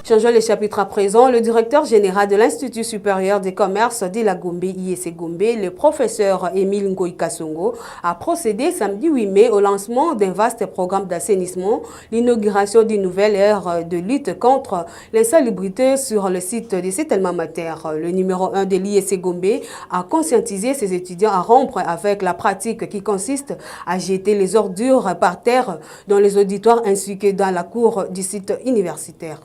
Changeons les chapitres à présent. Le directeur général de l'Institut supérieur des commerces de la Gombe, IEC Gombe, le professeur Émile Ngoï Kassongo, a procédé samedi 8 mai au lancement d'un vaste programme d'assainissement, l'inauguration d'une nouvelle ère de lutte contre l'insalubrité sur le site de cet alma mater. Le numéro 1 de l'IEC Gombe a conscientisé ses étudiants à rompre avec la pratique qui consiste à jeter les ordures par terre dans les auditoires ainsi que dans la cour du site universitaire.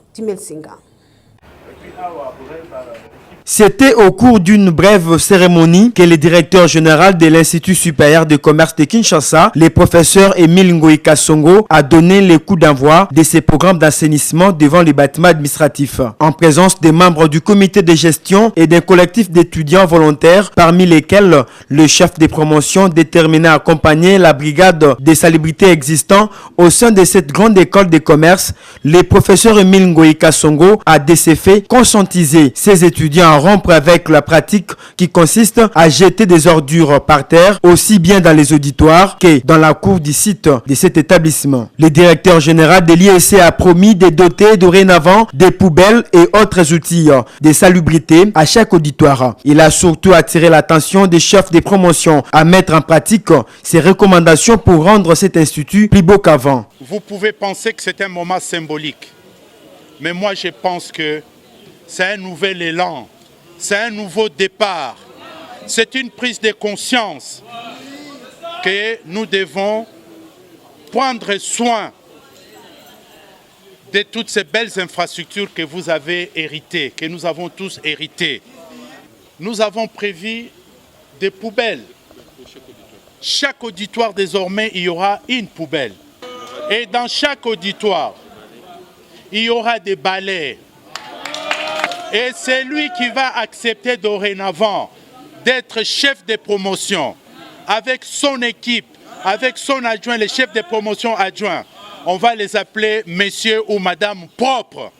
C'était au cours d'une brève cérémonie que le directeur général de l'Institut supérieur de commerce de Kinshasa, le professeur Émile Ngoï Kassongo, a donné le coup d'envoi de ces programmes d'assainissement devant les bâtiments administratifs. En présence des membres du comité de gestion et d'un collectif d'étudiants volontaires, parmi lesquels le chef de promotion déterminé à accompagner la brigade des salubrités existant au sein de cette grande école de commerce, le professeur Émile Ngoï Kassongo a de ces faits conscientisé ses étudiants à rompre avec la pratique qui consiste à jeter des ordures par terre, aussi bien dans les auditoires que dans la cour du site de cet établissement. Le directeur général de l'IEC a promis de doter dorénavant des poubelles et autres outils de salubrité à chaque auditoire. Il a surtout attiré l'attention des chefs de promotion à mettre en pratique ces recommandations pour rendre cet institut plus beau qu'avant. Vous pouvez penser que c'est un moment symbolique, mais moi je pense que c'est un nouvel élan. C'est un nouveau départ. C'est une prise de conscience que nous devons prendre soin de toutes ces belles infrastructures que vous avez héritées, que nous avons tous héritées. Nous avons prévu des poubelles. Chaque auditoire, désormais, il y aura une poubelle. Et dans chaque auditoire, il y aura des balais. Et c'est lui qui va accepter dorénavant d'être chef de promotion avec son équipe, avec son adjoint, les chefs de promotion adjoints. On va les appeler messieurs ou madame propres.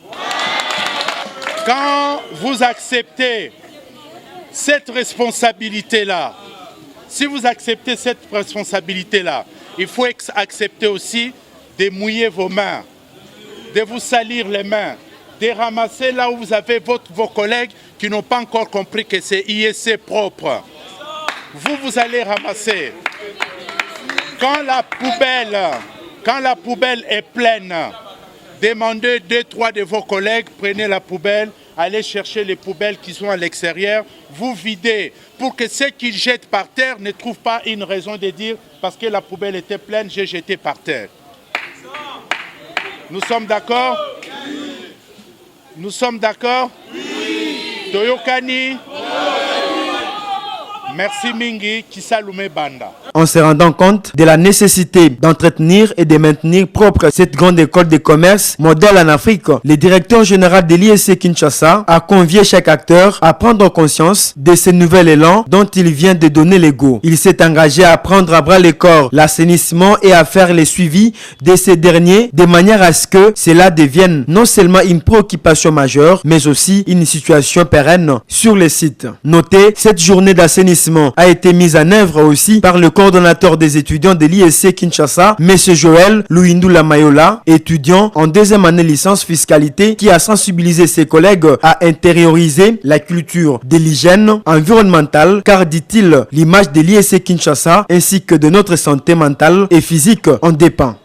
Quand vous acceptez cette responsabilité-là, si vous acceptez cette responsabilité-là, il faut accepter aussi de mouiller vos mains, de vous salir les mains, de ramasser là où vous avez vos collègues qui n'ont pas encore compris que c'est IEC propre. Vous allez ramasser. Quand la poubelle est pleine, demandez 2-3 de vos collègues, prenez la poubelle, allez chercher les poubelles qui sont à l'extérieur, vous videz pour que ceux qui jettent par terre ne trouvent pas une raison de dire parce que la poubelle était pleine, j'ai jeté par terre. Nous sommes d'accord ? Nous sommes d'accord? Oui. Toyokani. Merci Mingi Kisalume Banda. En se rendant compte de la nécessité d'entretenir et de maintenir propre cette grande école de commerce modèle en Afrique, le directeur général de l'IEC Kinshasa a convié chaque acteur à prendre conscience de ce nouvel élan dont il vient de donner le go. Il s'est engagé à prendre à bras le corps l'assainissement et à faire le suivi de ces derniers de manière à ce que cela devienne non seulement une préoccupation majeure, mais aussi une situation pérenne sur les sites. Notez, cette journée d'assainissement a été mise en œuvre aussi par le coordonnateur des étudiants de l'IEC Kinshasa, M. Joël Louindou Mayola, étudiant en deuxième année licence fiscalité, qui a sensibilisé ses collègues à intérioriser la culture de l'hygiène environnementale, car, dit-il, l'image de l'IEC Kinshasa ainsi que de notre santé mentale et physique en dépend.